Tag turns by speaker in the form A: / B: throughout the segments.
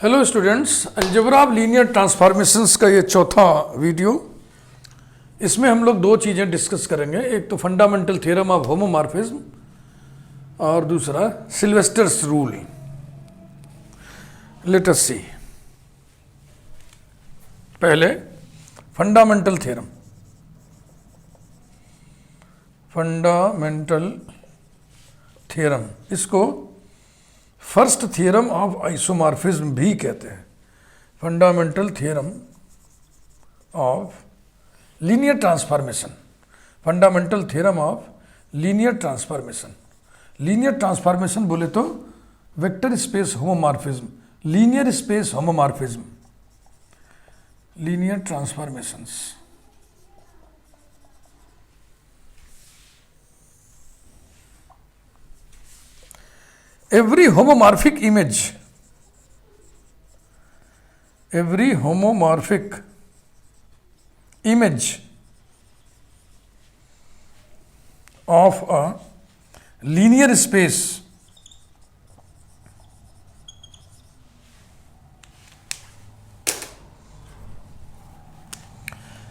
A: Hello students, algebra of linear transformations का ये चौथा वीडियो। इसमें हम लोग दो चीज़ें डिस्कस करेंगे, एक तो फंडामेंटल थ्योरम ऑफ होमोमॉर्फिज्म और दूसरा सिल्वेस्टर्स रूल। लेट अस सी। पहले फंडामेंटल थ्योरम। फंडामेंटल थ्योरम, इसको फर्स्ट थ्योरम ऑफ आइसोमॉर्फिज्म भी कहते हैं। Fundamental theorem of linear transformation. Fundamental theorem of linear transformation. Linear transformation बोले तो vector space homomorphism, linear space homomorphism, linear transformations. Every homomorphic image of a linear space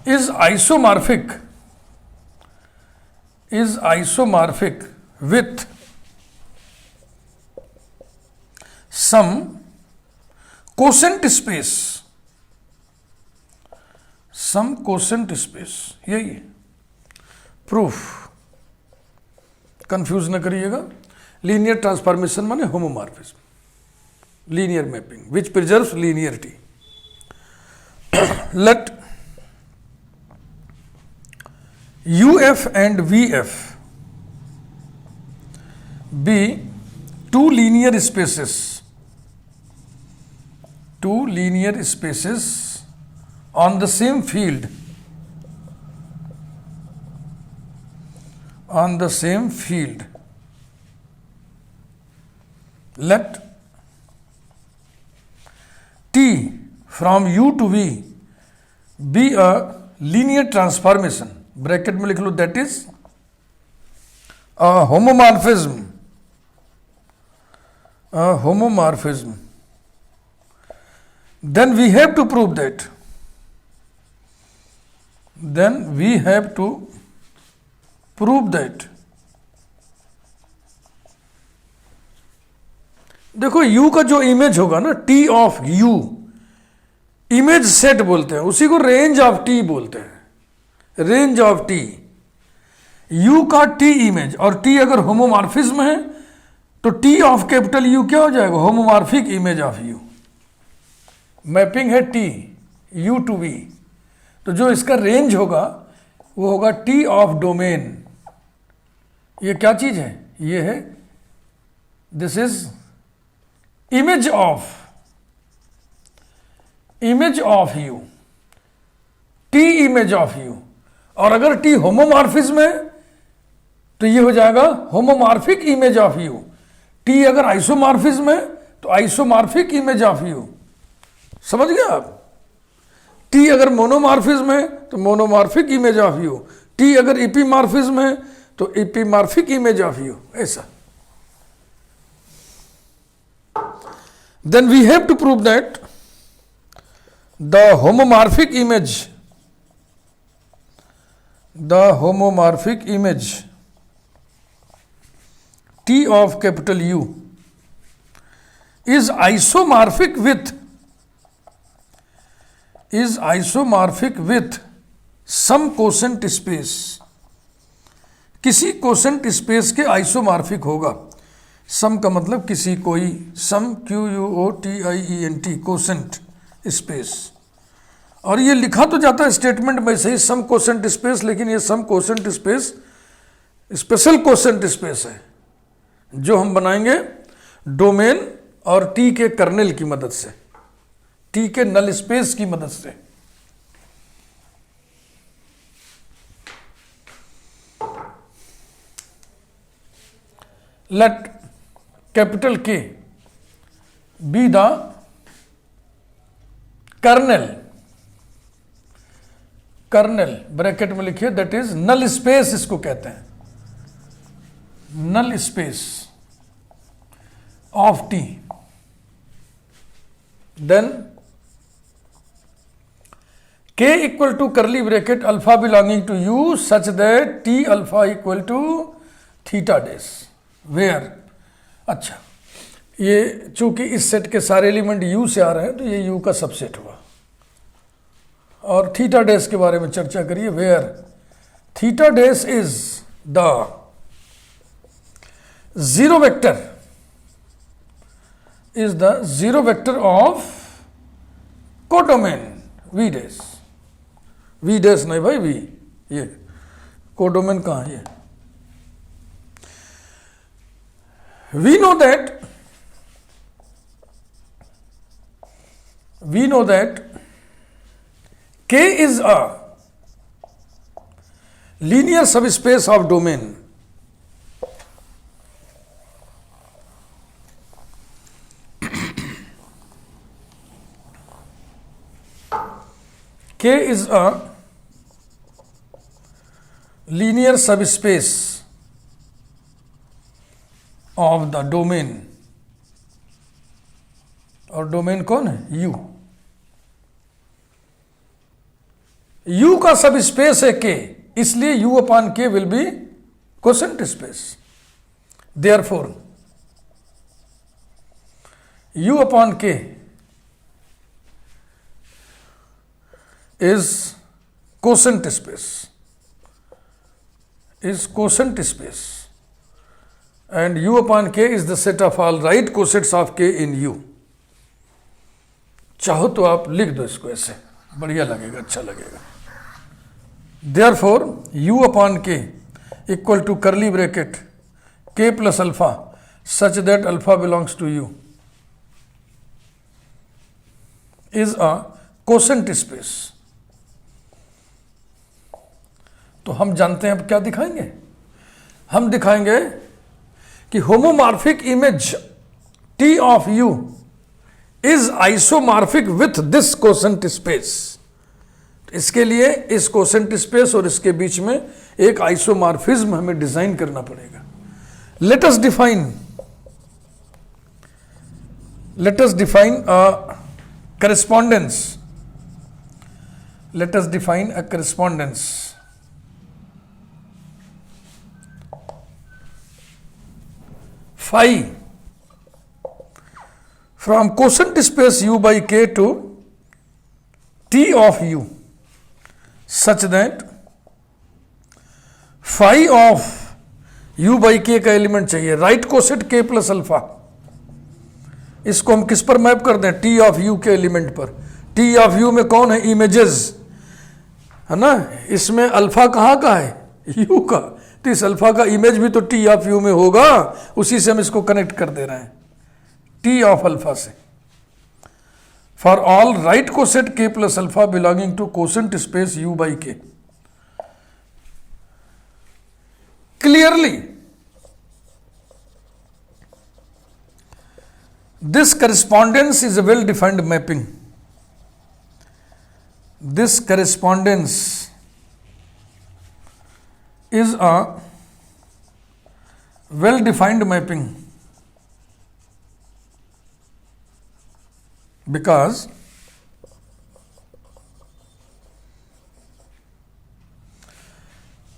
A: is isomorphic with some quotient space, यही है proof. Confuse न करिएगा। Linear transformation माने homomorphism, linear mapping which preserves linearity. Let UF and VF be two linear spaces on the same field, let T from U to V be a linear transformation, bracket में लिख लो, that is a homomorphism, then we have to prove that देखो U का जो image होगा ना, T of U, image set बोलते हैं, उसी को रेंज ऑफ T बोलते हैं। रेंज ऑफ T, U का T इमेज, और T अगर होमोमॉर्फिज्म है तो T ऑफ कैपिटल U क्या हो जाएगा? Homomorphic image of U। Mapping है T U टू V, तो जो इसका रेंज होगा वो होगा T ऑफ डोमेन। ये क्या चीज है? ये है, this is image of U, T image of U। और अगर T होमोमॉर्फिज्म है तो ये हो जाएगा homomorphic image of U। T अगर आइसोमॉर्फिज्म है तो आइसोमॉर्फिक इमेज ऑफ U। समझ गए आप? T अगर मोनोमॉर्फिज्म है तो monomorphic image of U। T अगर इपीमॉर्फिज्म है तो इपीमॉर्फिक इमेज ऑफ U। ऐसा। Then we have to prove that the homomorphic image T of capital U is isomorphic with some quotient space। किसी quotient space के isomorphic होगा। सम का मतलब किसी, कोई, सम QUOTIENT, क्वोशेंट स्पेस। और ये लिखा तो जाता है स्टेटमेंट में से ही, सम क्वोशेंट स्पेस, लेकिन ये some quotient space special quotient space है जो हम बनाएंगे डोमेन और T के कर्नेल की मदद से, T के नल स्पेस की मदद से। Let capital K be the kernel, bracket में लिखिए, दैट इज नल स्पेस, इसको कहते हैं null space of T. Then k equal to curly bracket alpha belonging to u such that t alpha equal to theta dash where. अच्छा, ये चूंकि इस set के सारे एलिमेंट u से आ रहे हैं तो ये u का सबसेट हुआ। और थीटा डैश के बारे में चर्चा करिए, where theta dash is the zero vector, is the zero vector of codomain v dash. v dash नहीं भाई, v ये कोडोमेन कहाँ है? ये we know that k is a linear subspace of domain k is a linear subspace of the domain, और domain कौन है? u। u का सब स्पेस है k, इसलिए u upon k will be quotient space. Therefore u upon k is quotient space, is quotient space, and u upon k is the set of all right quotients of k in u। चाहो तो आप लिख दो इसको ऐसे, बढ़िया लगेगा, अच्छा लगेगा। Therefore u upon k equal to curly bracket k plus alpha such that alpha belongs to u is a quotient space। तो हम जानते हैं अब क्या दिखाएंगे? हम दिखाएंगे कि homomorphic image T of U is isomorphic with this quotient space. इसके लिए इस कोसेंट स्पेस और इसके बीच में एक आइसोमॉर्फिज्म हमें डिजाइन करना पड़ेगा। Let us define a correspondence, let us define a correspondence phi from quotient space u by k to T of u such that phi of u by k का element चाहिए right coset k plus alpha. इसको हम किस पर map कर दें? T of u के element पर। T ऑफ u में कौन है? इमेजेस है ना, इसमें अल्फा कहाँ का है? u का, तो इस अल्फा का इमेज भी तो T ऑफ u में होगा, उसी से हम इसको कनेक्ट कर दे रहे हैं T ऑफ अल्फा से। For all right coset k plus alpha belonging to quotient space u by k। Clearly this correspondence is a well defined mapping. दिस करेस्पॉन्डेंस is a well defined mapping because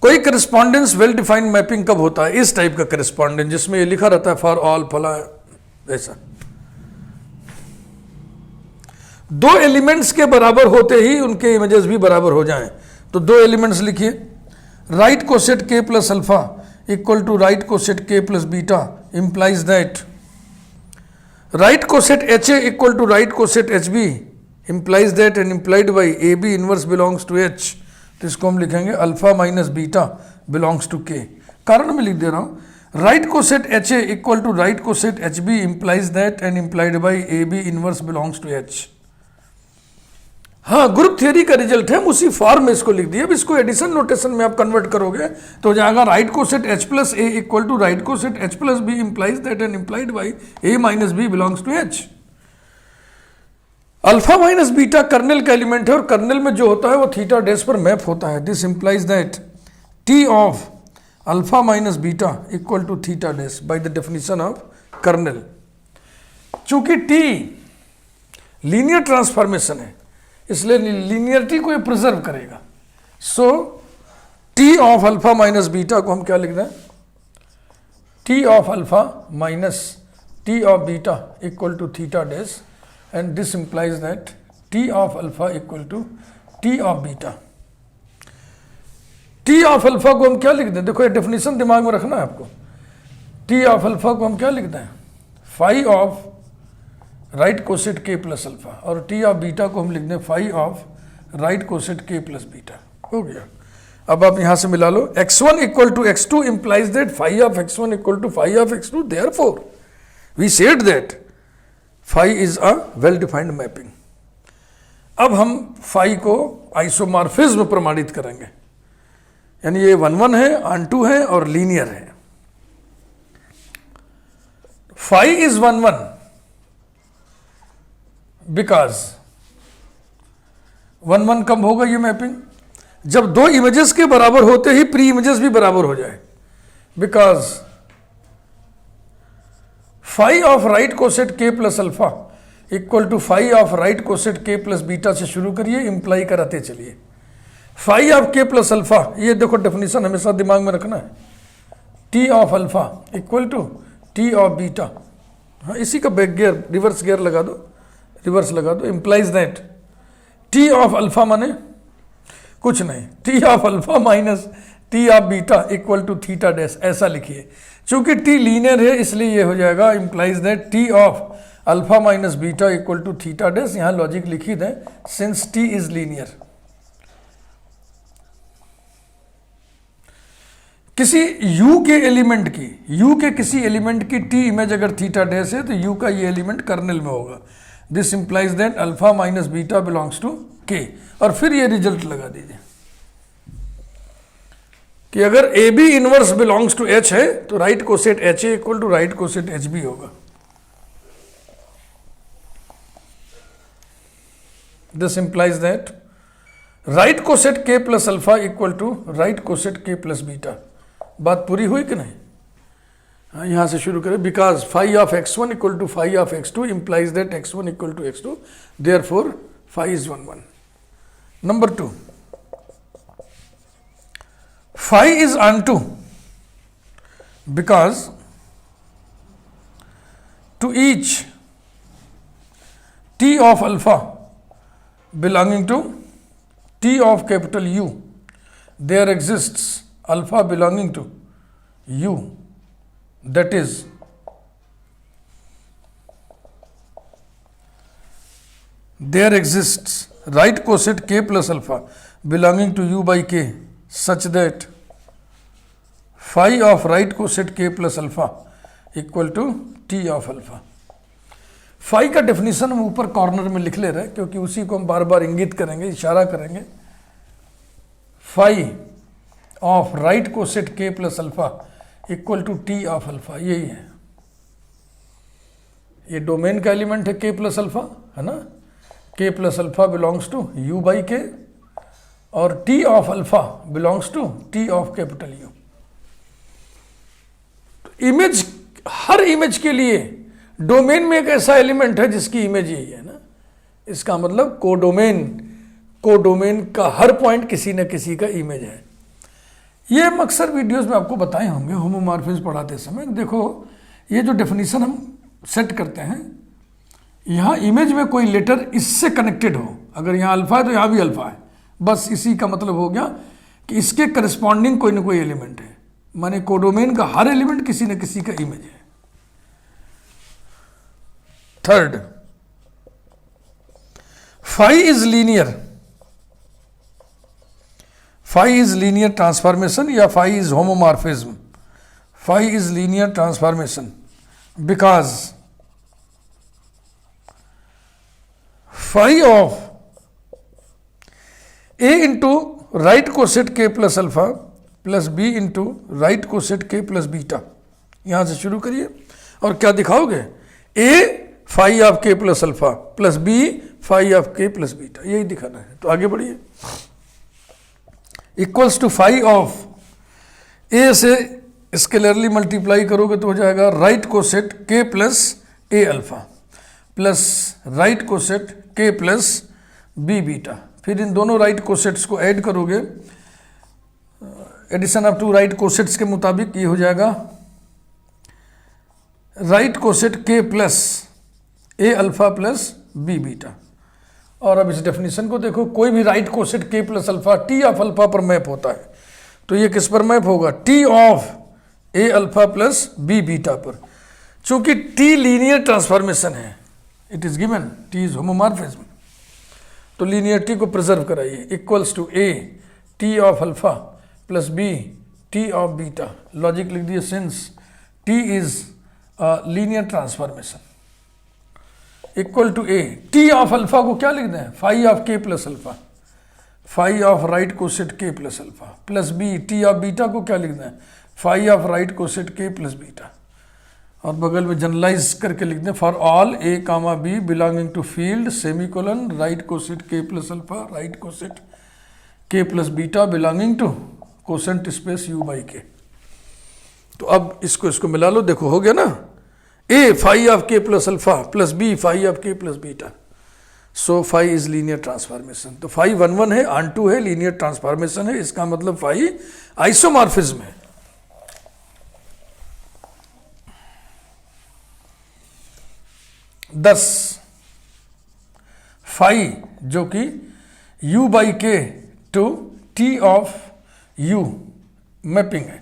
A: कोई correspondence well defined mapping कब होता है? इस type का correspondence जिसमें ये लिखा रहता है फॉर ऑल फला, ऐसा। दो एलिमेंट्स के बराबर होते ही उनके इमेजेस भी बराबर हो जाएं। तो दो एलिमेंट्स लिखिए, right coset k plus alpha equal to right coset k plus beta implies that right coset HA equal to right coset HB implies that and implied by AB inverse belongs to H। तो इसको हम लिखेंगे alpha minus beta belongs to K। कारण मैं लिख दे रहा हूं right coset HA equal to right coset HB implies that and implied by AB inverse belongs to H। हाँ, ग्रुप थियरी का रिजल्ट है, हम उसी फॉर्म में इसको लिख दिया। अब इसको एडिशन नोटेशन में आप कन्वर्ट करोगे तो हो जाएगा right coset H plus A equal to right coset H plus B implies that and implied by A minus B belongs to H। Alpha minus beta kernel का एलिमेंट है और kernel में जो होता है वो थीटा डैश पर map होता है। This implies that T of alpha minus beta equal to theta dash by the definition of kernel. चूंकि T लीनियर ट्रांसफॉर्मेशन है, इसलिए लीनियरिटी को ये प्रिजर्व करेगा। So T of alpha minus beta को हम क्या लिख रहे हैं, T of alpha minus T of beta equal to theta dash, and this implies that T of alpha equal to T of beta. T of alpha को हम क्या लिख दें, देखो ये डेफिनेशन दिमाग में रखना है आपको। टी ऑफ अल्फा को हम क्या लिख दें, phi of right coset K plus alpha, और टी ऑफ बीटा को हम लिख दें phi of right coset K plus beta. हो गया। अब आप यहां से मिला लो, x1 equal to x2 implies that phi of x1 equal to phi of x2, therefore we said that phi is a well defined mapping। अब हम phi को आइसोमॉर्फिज्म प्रमाणित करेंगे, यानी ये 1 1 है, ऑन 2 है और लीनियर है। phi is 1 1 बिकॉज 1 1 कब होगा ये मैपिंग, जब दो इमेजेस के बराबर होते ही प्री इमेजेस भी बराबर हो जाए, because phi of right coset K plus alpha equal to phi of right coset K plus beta से शुरू करिए, इंप्लाई कराते चलिए। Phi of K plus alpha, ये देखो डेफिनेशन हमेशा दिमाग में रखना है, T of alpha equal to T of beta. हाँ, इसी का बैक गियर रिवर्स गियर लगा दो, रिवर्स लगा दो, implies that T of alpha माने कुछ नहीं, T of alpha minus T of beta equal to theta dash, ऐसा लिखिए। चूंकि टी लीनियर है इसलिए ये हो जाएगा, implies that T of alpha minus beta equal to theta dash. यहां लॉजिक लिखी दें, सिंस टी इज लीनियर। किसी u के एलिमेंट की, u के किसी एलिमेंट की t इमेज अगर थीटा डैश है तो u का ये एलिमेंट कर्नेल में होगा। This implies that alpha minus beta belongs to k, और फिर ये रिजल्ट लगा दीजिए कि अगर A B inverse belongs to h है तो right coset H A equal to right coset H B होगा। This implies that right coset k plus alpha equal to right coset k plus beta. बात पूरी हुई कि नहीं? हाँ, यहां से शुरू करें। Because phi of x1 equal to phi of x2 implies that x1 equal to x2, therefore phi is 1 1। Number 2, phi is onto because to each t of alpha belonging to t of capital U there exists alpha belonging to U, that is there exists right coset k plus alpha belonging to U by k such that phi of right coset k plus alpha equal to t of alpha। Phi का definition हम ऊपर corner में लिख ले रहे हैं क्योंकि उसी को हम बार बार इंगित करेंगे, इशारा करेंगे। Phi of right coset K plus alpha equal to T of alpha, यही है। ये डोमेन का एलिमेंट है के प्लस अल्फा, है ना। K plus alpha belongs to U by K, और T of alpha belongs to T of capital U. Image, हर इमेज के लिए डोमेन में एक ऐसा एलिमेंट है जिसकी इमेज यही है ना। इसका मतलब कोडोमेन का हर पॉइंट किसी न किसी का इमेज है। ये हम अक्सर वीडियोस में आपको बताए होंगे होमोमॉर्फिज्म पढ़ाते समय। देखो ये जो डेफिनेशन हम सेट करते हैं, यहाँ इमेज में कोई लेटर इससे कनेक्टेड हो, अगर यहाँ अल्फा है तो यहाँ भी अल्फा है, बस इसी का मतलब हो गया कि इसके करस्पॉन्डिंग कोई ना कोई एलिमेंट है। माने कोडोमेन का हर एलिमेंट किसी न किसी का इमेज है। Third, phi is linear. Phi is linear transformation या phi is homomorphism. Phi is linear transformation because phi of A into right coset K plus alpha plus B into right coset K plus beta. यहां से शुरू करिए और क्या दिखाओगे, A phi of K plus alpha plus B phi of K plus beta, यही दिखाना है। तो आगे बढ़िए। Equals to phi of A से स्केलरली मल्टीप्लाई करोगे तो हो जाएगा right coset K plus A alpha plus right coset K plus B beta. फिर इन दोनों राइट कोसेट्स को ऐड करोगे, addition of two right cosets के मुताबिक ये हो जाएगा right coset K plus A alpha plus B beta. और अब इस डेफिनेशन को देखो, कोई भी right coset K plus alpha T of alpha पर मैप होता है, तो ये किस पर मैप होगा? T of A alpha plus B beta पर। चूंकि टी लीनियर ट्रांसफॉर्मेशन है, it is given T is homomorphism, तो लीनियरिटी को प्रिजर्व कराइए। Equals to A T of alpha plus B T of beta. Logic लिख दिए, since T is linear transformation equal to A. T of alpha को क्या लिख दें? Phi of K plus alpha, phi of right coset K plus alpha plus B. T of beta को क्या लिख दें? Phi of right coset K plus beta. और बगल में जनरलाइज करके लिख दें, for all A comma B belonging to field semicolon right coset K plus alpha right coset K plus beta belonging to quotient space U by K. तो अब इसको मिला लो, देखो हो गया ना, A phi of K plus alpha plus B phi of K plus beta. So phi is linear transformation. तो phi 1 1 है, ऑन 2 है, लीनियर ट्रांसफॉर्मेशन है, इसका मतलब फाई आइसोमॉर्फिज्म है। दस फाई जो कि u by K to T of u mapping है,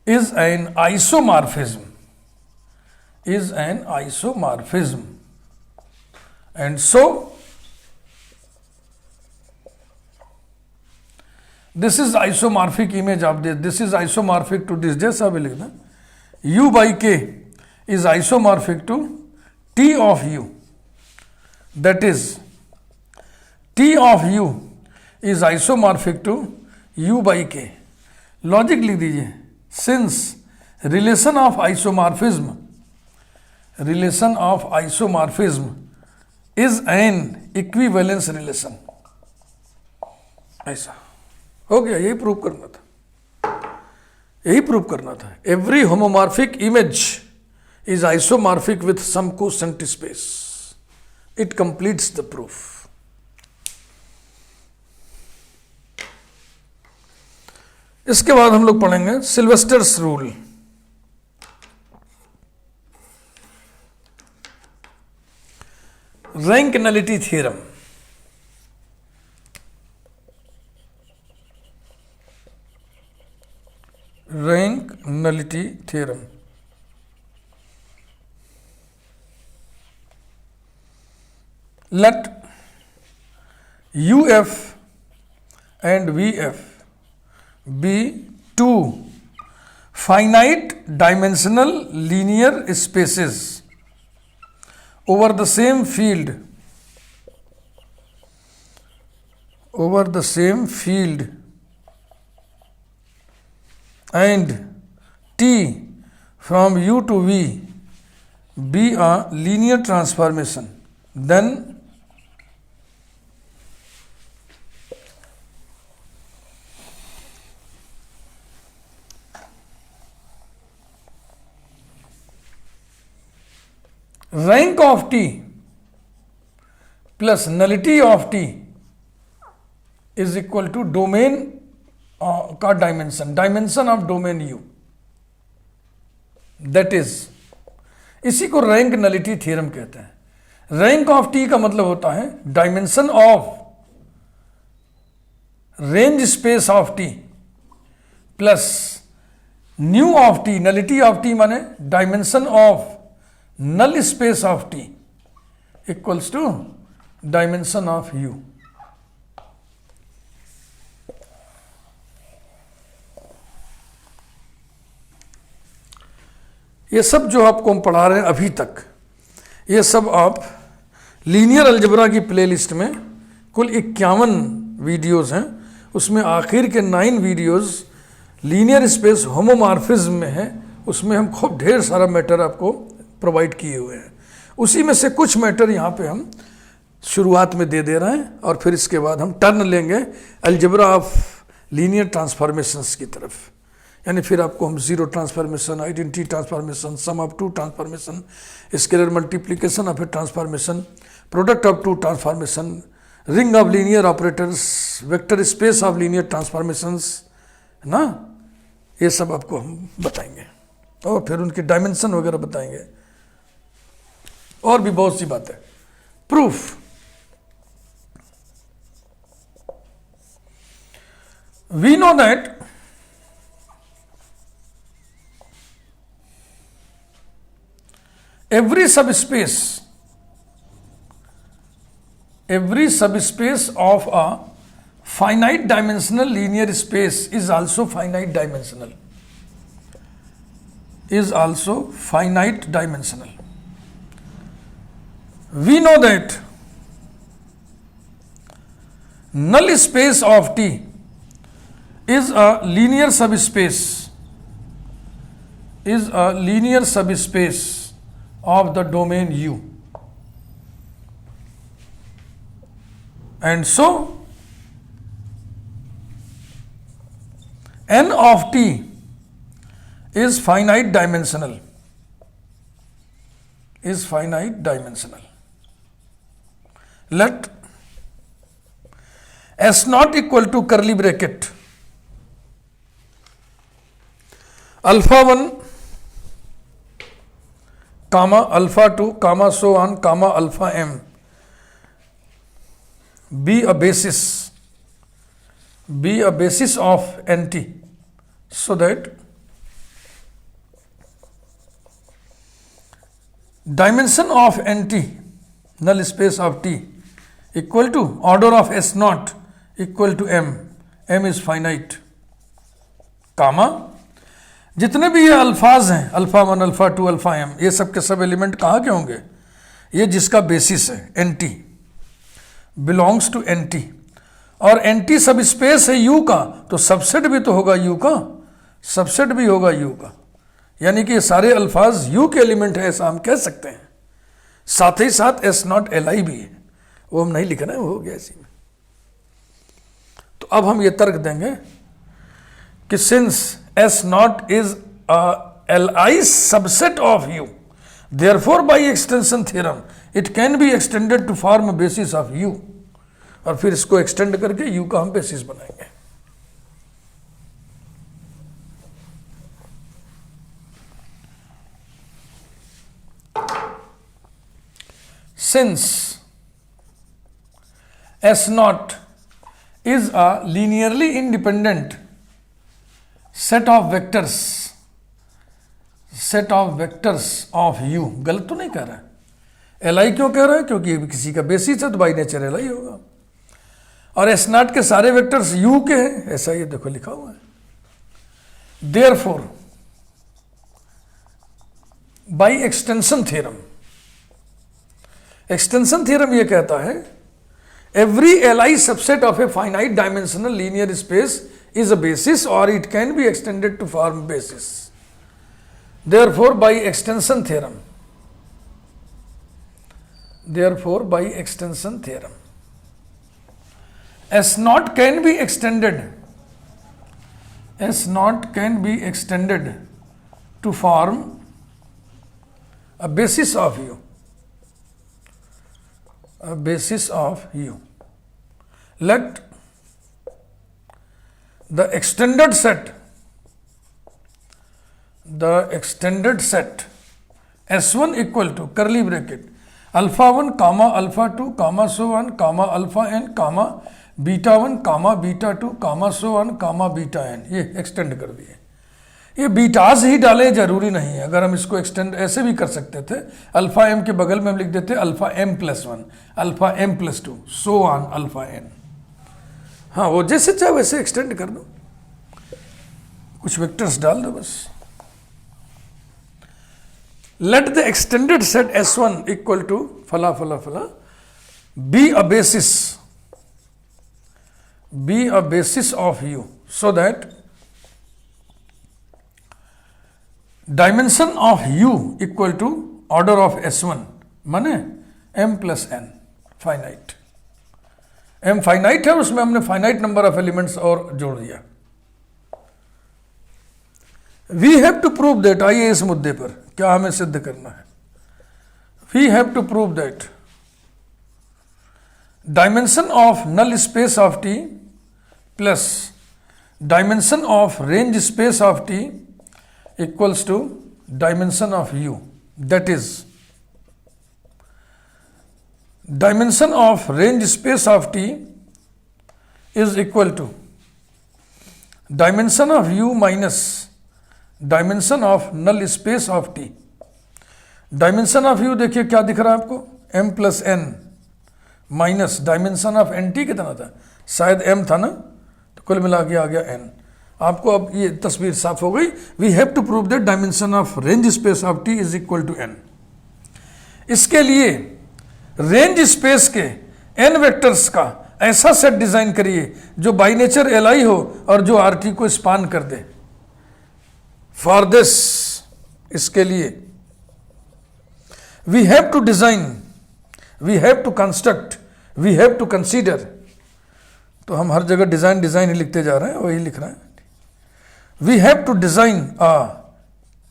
A: is an isomorphism, and so this is isomorphic image of this is isomorphic to this, जैसा भी लिखना, u by k is isomorphic to t of u, that is t of u is isomorphic to u by k। Logic लिख दीजिए, since relation of isomorphism is an equivalence relation। ऐसा हो गया, यही prove करना था, every homomorphic image is isomorphic with some quotient space, it completes the proof। इसके बाद हम लोग पढ़ेंगे Sylvester's rule. Rank nullity theorem. Rank nullity theorem let UF and VF be two finite dimensional linear spaces over the same field and T from U to V be a linear transformation, then rank of T plus nullity of T is equal to domain का dimension of domain U, that is, इसी को rank nullity theorem कहते हैं। Rank of T का मतलब होता है dimension of range space of T plus new of T। Nullity of T माने dimension of null space of T equals to dimension of U। ये सब जो आपको हम पढ़ा रहे हैं अभी तक, ये सब आप लीनियर अलजेब्रा की प्लेलिस्ट में कुल 51 वीडियोस हैं, उसमें आखिर के 9 वीडियोस लीनियर स्पेस होमोमॉर्फिज्म में है। उसमें हम खूब ढेर सारा मैटर आपको प्रोवाइड किए हुए हैं, उसी में से कुछ मैटर यहाँ पे हम शुरुआत में दे रहे हैं, और फिर इसके बाद हम टर्न लेंगे अलजेब्रा ऑफ लीनियर ट्रांसफॉर्मेशंस की तरफ। यानी फिर आपको हम zero transformation, identity transformation, sum of two transformation, scalar multiplication of a transformation, product of two transformation, ring of linear operators, vector space of linear transformations, है ना, ये सब आपको हम बताएंगे और फिर उनके डायमेंशन वगैरह बताएंगे और भी बहुत सी बातें। Proof, we know that every subspace of a finite dimensional linear space is also finite dimensional, we know that null space of T is a linear subspace of the domain U, and so n of T is finite dimensional, let S naught equal to curly bracket alpha 1 comma alpha 2 comma so on comma alpha m be a basis of NT, so that dimension of NT, null space of T, equal to order of S naught equal to m is finite, comma जितने भी ये अल्फाज हैं alpha 1 alpha 2 alpha m, ये सब के सब element कहाँ के होंगे, ये जिसका बेसिस है NT, बिलोंग्स टू NT, और NT सब स्पेस है U का, तो सबसेट भी तो होगा U का, यानी कि ये सारे अल्फाज U के एलिमेंट है, ऐसा हम कह सकते हैं। साथ ही साथ S नॉट LI भी है, वो हम नहीं लिखना है, वो हो गया इसी में। तो अब हम ये तर्क देंगे कि since S naught is a Li subset of U, therefore by extension theorem it can be extended to form a basis of U, और फिर इसको एक्सटेंड करके U का हम बेसिस बनाएंगे। Since S naught is a linearly independent set of vectors of U, गलत तो नहीं कह रहा है, Li क्यों कह रहा है, क्योंकि ये भी किसी का बेसिस है तो बाई नेचर Li होगा, और S नॉट के सारे वेक्टर्स U के हैं, ऐसा ये देखो लिखा हुआ है। Therefore by extension theorem ये कहता है every Li subset of a finite dimensional linear space is a basis, or it can be extended to form basis. Therefore by extension theorem S naught can be extended to form a basis of U, let the extended set S1 equal to curly bracket alpha 1 comma alpha 2 comma so on comma alpha n comma beta 1 comma beta 2 comma so on comma beta n, ये extend कर दिए। ये betas ही डाले, जरूरी नहीं है, अगर हम इसको एक्सटेंड ऐसे भी कर सकते थे, अल्फा m के बगल में हम लिख देते alpha m plus 1 alpha m plus 2 so on alpha n। हाँ, वो जैसे चाहे वैसे एक्सटेंड कर दो, कुछ वेक्टर्स डाल दो बस। Let the extended set S1 equal to फला फला फला be a basis of U, so that dimension of U equal to order of S1 माने m plus n, finite. m finite है, उसमें हमने फाइनाइट नंबर ऑफ एलिमेंट्स और जोड़ दिया। We have to prove that, आइए इस मुद्दे पर क्या हमें सिद्ध करना है। We have to prove that dimension of null space of T plus dimension of range space of T equals to dimension of U, that is dimension of range space of T is equal to dimension of U minus dimension of null space of T. Dimension of U देखिए क्या दिख रहा है आपको, m plus N minus dimension of N T कितना था, शायद m था ना, तो कुल मिला के आ गया n। आपको अब ये तस्वीर साफ हो गई। We have to prove that dimension of range space of T is equal to n। इसके लिए रेंज स्पेस के n वेक्टर्स का ऐसा सेट डिजाइन करिए जो बाई नेचर एल हो और जो आर टी को स्पान कर दे। फॉर दिस, इसके लिए we have to design, we have to construct, we have to consider. तो हम हर जगह डिजाइन डिजाइन ही लिखते जा रहे हैं, वही लिख रहे हैं। We have to design a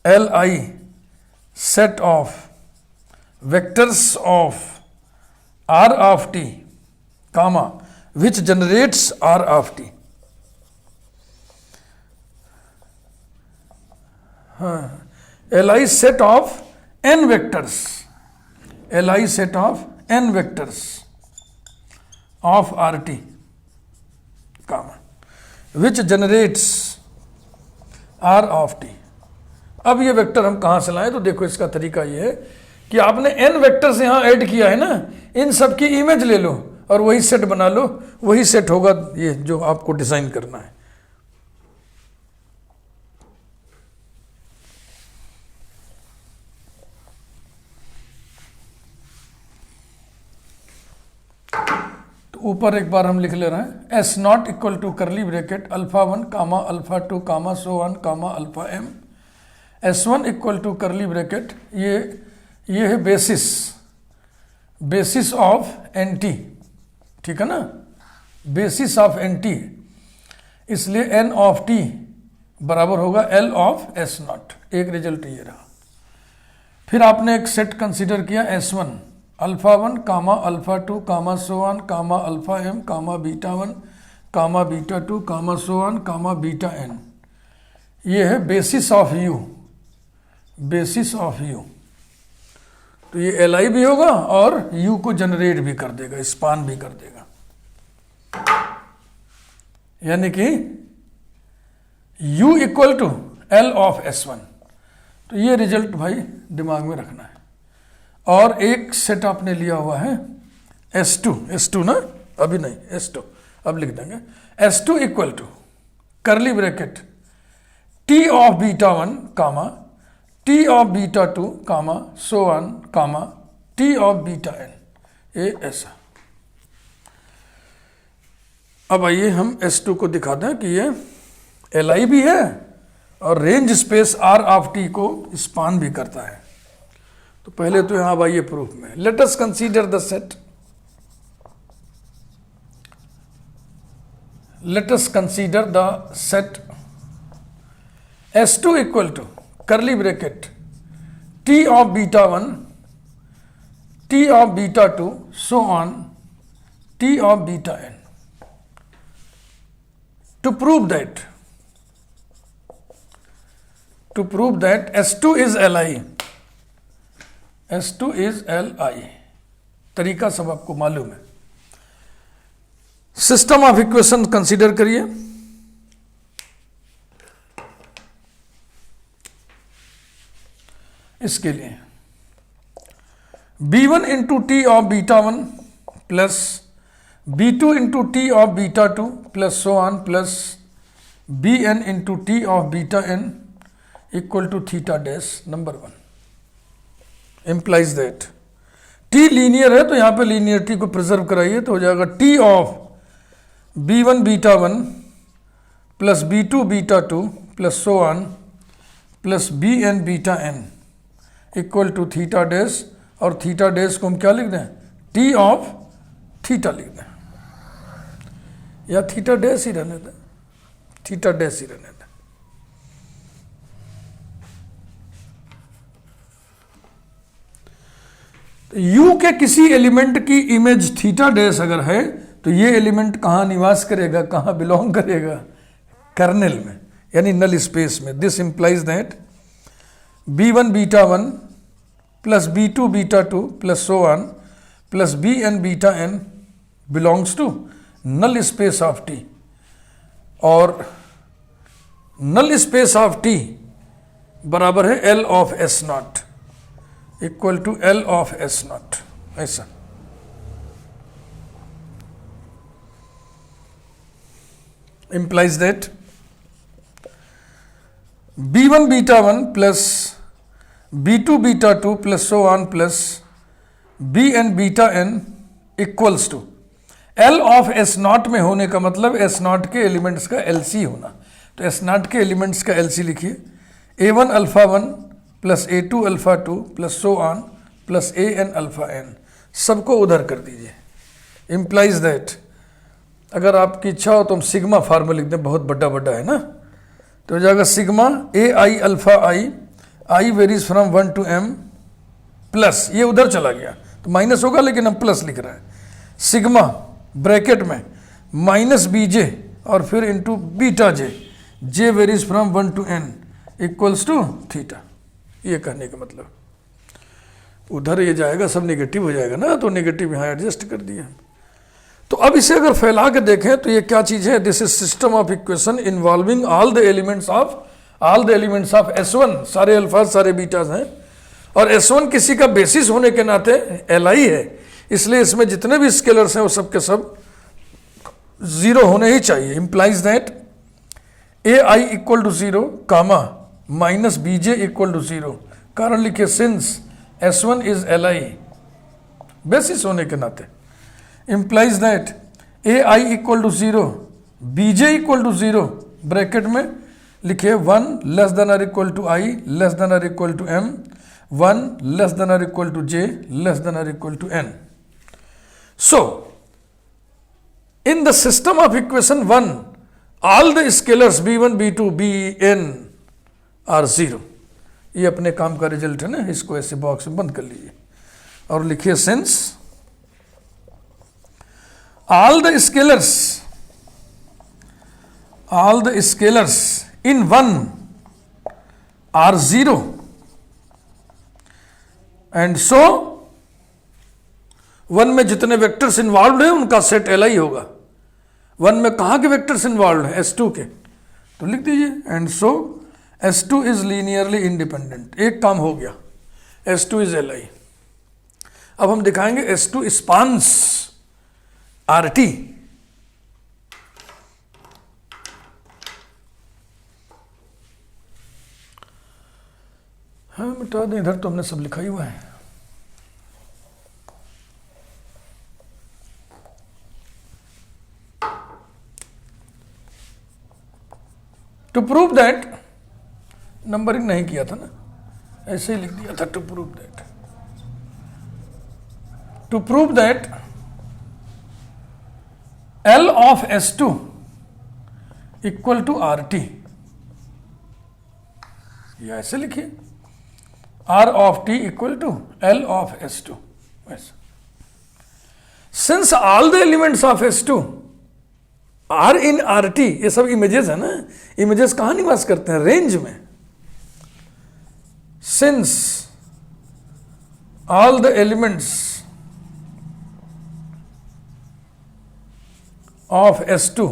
A: L I set of vectors of R of t, comma, which generates R of t. Li set of n vectors, Li set of n vectors of Rt, comma, which generates R of t. अब ये vector हम कहाँ से लाएं, तो देखो इसका तरीका ये है कि आपने n वेक्टर्स यहां ऐड किया है ना, इन सब की इमेज ले लो और वही सेट बना लो, वही सेट होगा ये जो आपको डिजाइन करना है। तो ऊपर एक बार हम लिख ले रहे हैं, S not equal to curly bracket alpha 1 comma alpha 2 comma so 1 comma alpha m, S1 equal to curly bracket, ये है बेसिस ऑफ एन टी, ठीक है ना, बेसिस ऑफ एन टी, इसलिए एन ऑफ टी बराबर होगा एल ऑफ एस नॉट। एक result ये रहा। फिर आपने एक सेट कंसीडर किया S1 alpha 1 comma alpha 2 comma so 1 comma alpha m कामा बीटा 1 कामा बीटा 2 कामा सो 1 कामा बीटा n। ये है basis of you, basis of you. तो ये एल आई भी होगा और यू को जनरेट भी कर देगा, स्पान भी कर देगा, यानी कि u equal to L of S1। तो ये रिजल्ट भाई दिमाग में रखना है। और एक सेट आपने लिया हुआ है S2 ना, अभी नहीं S2, अब लिख देंगे S2 equal to curly bracket T of beta 1 comma T of beta 2 comma so 1 comma T of beta n, ये ऐसा। अब आइए हम S2 को दिखा दें कि ये Li भी है और range space R of T को स्पान भी करता है। तो पहले तो यहां आइए प्रूफ में, let us consider the set, let us consider the set S2 equal to curly bracket T of beta 1 T of beta 2 so on T of beta n। To prove that S2 is Li, S2 is Li। तरीका सब आपको मालूम है। System of equation consider करिए। इसके लिए B1 into T of beta 1 plus B2 into T of beta 2 plus so on plus Bn into T of beta n equal to theta dash number 1 implies that T linear है, तो यहां पे linearity को preserve कराइए, तो हो जाएगा T of B1 beta 1 plus B2 beta 2 plus so on plus Bn beta n equal to theta dash, और थीटा डैश को हम क्या लिख दें, T ऑफ थीटा लिख दें, या थीटा डैश ही रहने दें, थीटा डैश ही रहने दें। यू के किसी एलिमेंट की इमेज थीटा डैश अगर है तो ये एलिमेंट कहाँ निवास करेगा, कहाँ बिलोंग करेगा, कर्नेल में, यानी नल स्पेस में। This implies that b1 beta 1 plus b2 beta 2 plus so on plus bn beta n belongs to null space of T, और नल स्पेस ऑफ टी बराबर है L of S not equal to L of S not. ऐसा implies that b1 beta 1 plus b2 beta 2 plus so on plus bn beta n equals to L of S not में होने का मतलब S not के elements का LC होना। तो S not के एलिमेंट्स का LC लिखिए A1 alpha 1 plus A2 alpha 2 plus so on plus AN alpha n, सबको उधर कर दीजिए। इम्प्लाइज दैट अगर आपकी इच्छा हो तो हम सिग्मा फार्मूला लिख दें, बहुत बड़ा बड़ा है ना, तो हो जाएगा sigma A I alpha I varies from 1 to m plus, ये उधर चला गया तो माइनस होगा लेकिन हम प्लस लिख रहे हैं, सिग्मा ब्रैकेट में माइनस बीजे और फिर into beta J varies from 1 to n equals to theta. ये कहने का मतलब उधर ये जाएगा सब नेगेटिव हो जाएगा ना, तो नेगेटिव यहाँ एडजस्ट कर दिया। तो अब इसे अगर फैला के देखें तो ये क्या चीज है, this is system of equation involving all the elements of S1, सारे अल्फाज सारे बीटाज हैं, और S1 किसी का बेसिस होने के नाते Li है, इसलिए इसमें जितने भी स्केलर्स हैं वो सब के सब जीरो होने ही चाहिए। Implies that AI equal to 0 comma minus B J equal to 0, कारण लिखिए since S1 is Li, basis होने के नाते। implies that AI equal to 0 BJ equal to 0 bracket में लिखिए 1 लेस देन और equal to I less than और equal to M, 1 less than और equal to J less than और equal to N। So in the system of equation 1 all the scalars B1 B2 Bn are 0। ये अपने काम का result है ना, इसको ऐसे बॉक्स में बंद कर लीजिए और लिखिए since all the scalars in 1 are 0 and so 1 में जितने वेक्टर्स इन्वॉल्व हैं उनका सेट Li होगा। 1 में कहाँ के वेक्टर्स इन्वॉल्व हैं, S2 के, तो लिख दीजिए and so S2 is linearly independent. एक काम हो गया, S2 इज Li। अब हम दिखाएंगे S2 स्पान्स RT। हाँ मिटा दें, इधर तो हमने सब लिखा ही हुआ है। टू प्रूव दैट, नंबरिंग नहीं किया था ना, ऐसे ही लिख दिया था, to prove that L of S2 equal to RT, या ऐसे लिखिए R of T equal to L of S2। Since all the elements of S2 are in RT, ये सब इमेजेस है ना, इमेजेस कहाँ निवास करते हैं, रेंज में। Since all the elements of S2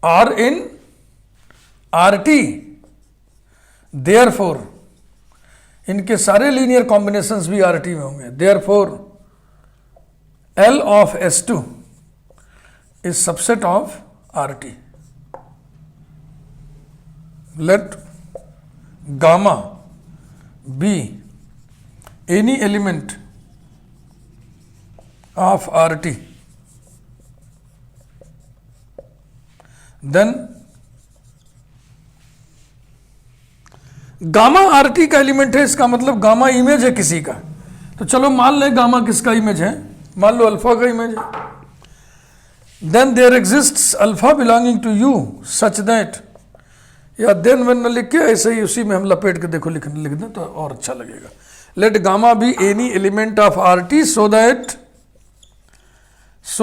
A: are in RT, therefore इनके सारे लीनियर कॉम्बिनेशंस भी RT में होंगे, therefore L of S2 is subset of RT। Let gamma be any element of RT, then gamma RT का element है, इसका मतलब gamma image है किसी का। तो चलो मान लें गामा किसका इमेज है, मान लो अल्फा का इमेज है। Then there exists alpha belonging to U such that या देन व्हेन न लिख के ऐसे ही उसी में हम लपेट के देखो लिख दें तो और अच्छा लगेगा। Let gamma be any element of R T so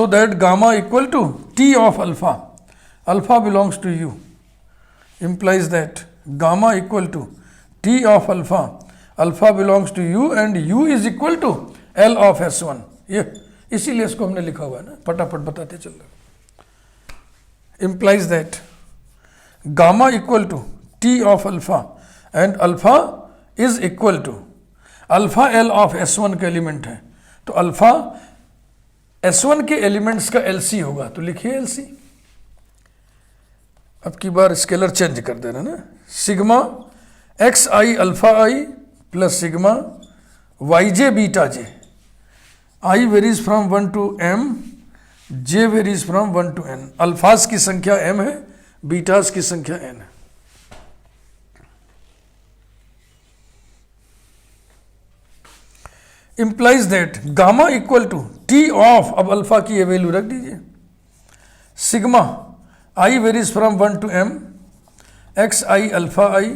A: that gamma equal to T of alpha, alpha belongs to U, implies that gamma equal to t of alpha, alpha belongs to u and u is equal to L of S1। ये इसीलिए इसको हमने लिखा हुआ है ना, फटाफट बताते चल रहे। implies that gamma equal to t of alpha and alpha is equal to alpha L of S1 का एलिमेंट है, तो अल्फा S1 के एलिमेंट्स का LC होगा, तो लिखिए LC। अब की बार स्केलर चेंज कर देना ना, sigma X I alpha I plus sigma Y J beta J, I varies from 1 to m, J varies from 1 to n। अल्फाज की संख्या m है, बीटाज की संख्या n है। Implies that gamma equal to T of, अब alpha की ये वैल्यू रख दीजिए, sigma I varies from 1 to m, x I alpha I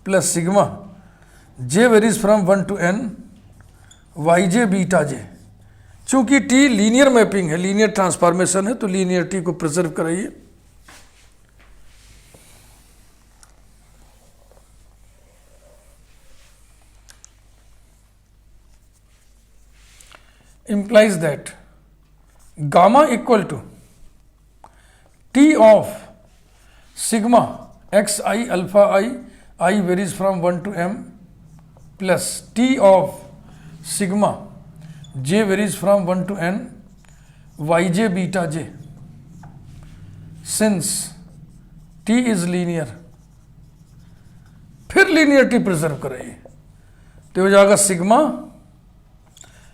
A: plus sigma j varies from 1 to n, y j beta j। चूंकि t linear mapping है, linear transformation है, तो linearity को प्रिजर्व कराइए। implies that gamma equal to t of sigma x I alpha I varies from 1 to m plus t of sigma j varies from 1 to n, yj beta j, since t is linear, फिर linearity preserve कराइए, तो हो जाएगा sigma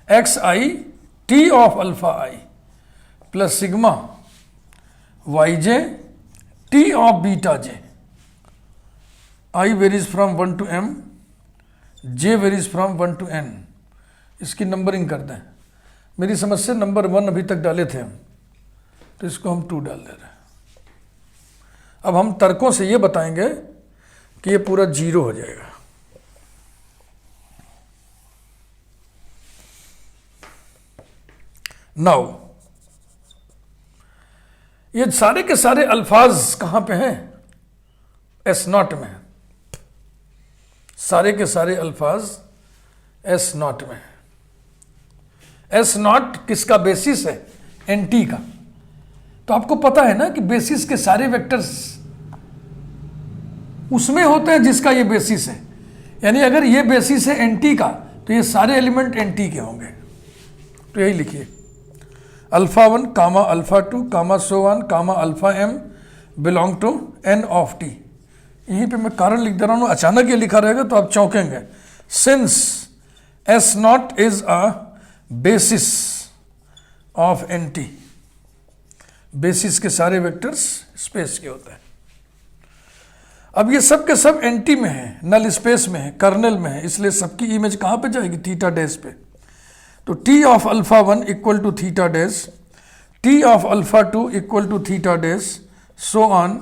A: X I T of alpha I plus sigma Y J T of beta J, I varies from 1 to m, J varies from 1 to n। इसकी numbering कर दें, मेरी समझ से नंबर 1 अभी तक डाले थे हम, तो इसको हम 2 डाल दे रहे हैं। अब हम तर्कों से ये बताएंगे कि ये पूरा 0 हो जाएगा। नाउ ये सारे के सारे अल्फाज कहां पे हैं? S0 में। सारे के सारे अल्फाज S0 में। S0 किसका बेसिस है? NT का। तो आपको पता है ना कि बेसिस के सारे वेक्टर्स उसमें होते हैं जिसका ये बेसिस है, यानी अगर ये बेसिस है NT का तो ये सारे एलिमेंट NT के होंगे। तो यही लिखिए, alpha 1 comma alpha 2 comma so 1 comma alpha m belong to n of t। यहीं पे मैं कारण लिख दे रहा हूँ, अचानक ये लिखा रहेगा तो आप चौंकेंगे। Since S0 is a basis of NT, basis के सारे वेक्टर्स स्पेस के होते हैं। अब ये सब के सब NT में है, नल स्पेस में है, कर्नल में है, इसलिए सबकी इमेज कहाँ पे जाएगी? थीटा डैश पे। तो T of alpha 1 equal to theta dash, T of alpha 2 equal to theta dash, so on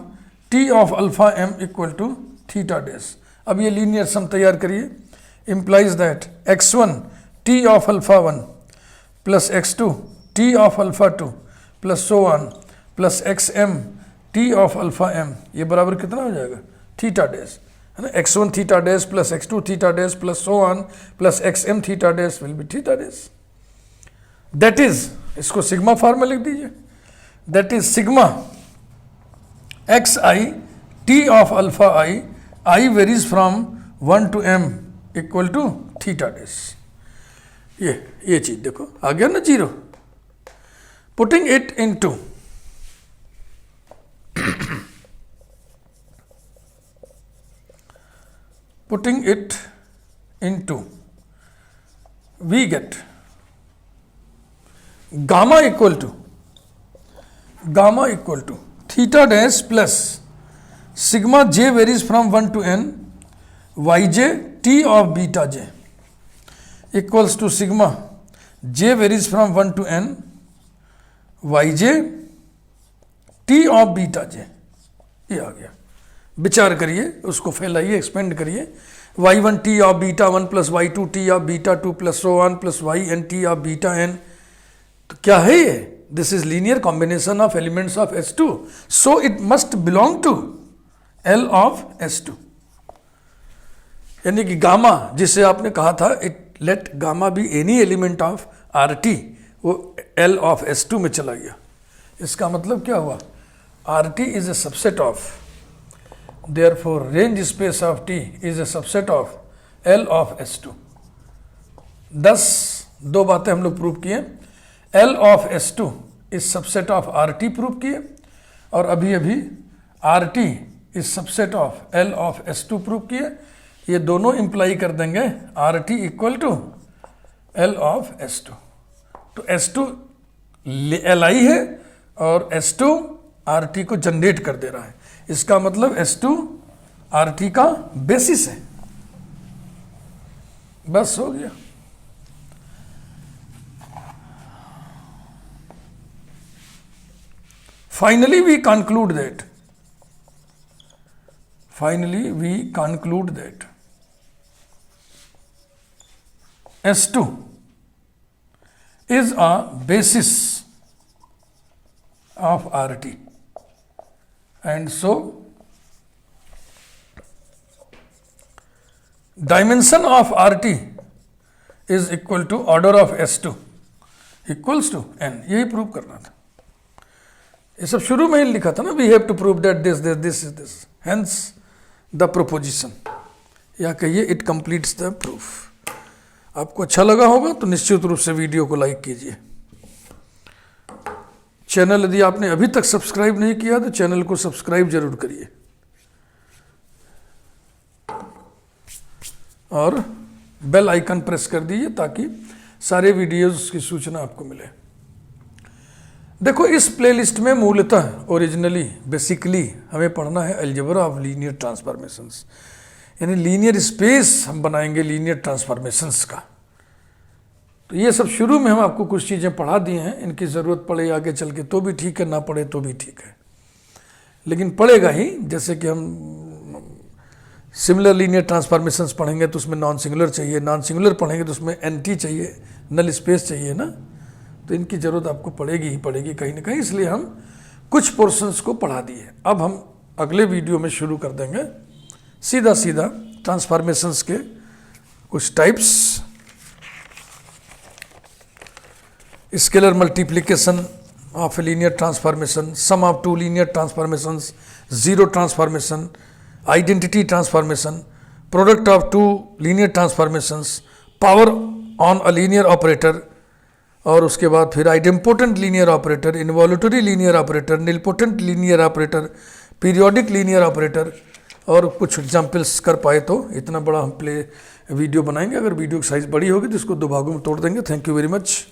A: T of alpha m equal to theta dash. अब ये लीनियर सम तैयार करिए। Implies that x1 T of alpha 1 plus x2 T of alpha 2 plus so on plus xm T of alpha m, ये बराबर कितना हो जाएगा? Theta dash, है ना। x1 theta dash plus x2 theta dash plus so on plus xm theta dash will be theta dash. That is, इसको sigma form में लिख दीजिए, that is sigma X I T of alpha I, I varies from 1 to m equal to theta dash. ये चीज देखो आ गया ना 0। Putting it into putting it into, we get gamma equal to theta dash plus sigma j varies from 1 to n, yj t of beta j equals to sigma j varies from 1 to n, yj t of beta j। ये आ गया विचार करिए, उसको फैलाइए, expand करिए। y1t of beta 1 plus y2t of beta 2 plus so on plus yn of beta n, तो क्या है ये? This is linear combination of elements of S2, so it must belong to L of S2। यानी कि gamma, जिसे आपने कहा था it let gamma be any element of RT, वो L ऑफ S2 में चला गया। इसका मतलब क्या हुआ? RT is a subset of, therefore range space of T is a subset of L of S2। 10 दो बातें हम लोग प्रूव किए। L of S2 is subset of RT prove किए, और अभी अभी RT is subset of L of S2 prove किए। ये दोनों इंप्लाई कर देंगे RT equal to L of S2। तो S2 Li है और S2 RT को जनरेट कर दे रहा है। इसका मतलब S2 RT का बेसिस है। बस हो गया। Finally we conclude that S2 is a basis of RT, and so dimension of RT is equal to order of S2 equals to n। यही प्रूव करना था। ये सब शुरू में ही लिखा था ना, we have to prove that this is this, hence the proposition, या कहिए इट कंप्लीट्स द प्रूफ। आपको अच्छा लगा होगा तो निश्चित रूप से वीडियो को लाइक कीजिए। चैनल यदि आपने अभी तक सब्सक्राइब नहीं किया तो चैनल को सब्सक्राइब जरूर करिए, और बेल आइकन प्रेस कर दीजिए ताकि सारे वीडियोस की सूचना आपको मिले। देखो, इस प्लेलिस्ट में मूलतः ओरिजिनली बेसिकली हमें पढ़ना है अलजेब्रा ऑफ लीनियर ट्रांसफॉर्मेशंस, यानी लीनियर स्पेस हम बनाएंगे लीनियर ट्रांसफॉर्मेशंस का। तो ये सब शुरू में हम आपको कुछ चीज़ें पढ़ा दिए हैं, इनकी ज़रूरत पड़े आगे चल के तो भी ठीक है, ना पढ़े तो भी ठीक है, लेकिन पढ़ेगा ही। जैसे कि हम सिमिलर लीनियर ट्रांसफॉर्मेशंस पढ़ेंगे तो उसमें नॉन सिंगुलर चाहिए, नॉन सिंगुलर पढ़ेंगे तो उसमें NT चाहिए, नल स्पेस चाहिए ना, तो इनकी ज़रूरत आपको पड़ेगी ही पड़ेगी कहीं ना कहीं, इसलिए हम कुछ पोर्शंस को पढ़ा दिए। अब हम अगले वीडियो में शुरू कर देंगे सीधा सीधा ट्रांसफॉर्मेशंस के कुछ types. Scalar multiplication of a linear transformation, sum of two linear transformations, zero transformation, identity transformation, product of two linear transformations, power on a linear operator, और उसके बाद फिर idempotent linear operator, involutory linear operator, nilpotent linear operator, periodic linear operator, और कुछ examples कर पाए तो इतना बड़ा हम वीडियो बनाएंगे। अगर वीडियो की साइज़ बड़ी होगी तो इसको 2 भागों में तोड़ देंगे। Thank you very much.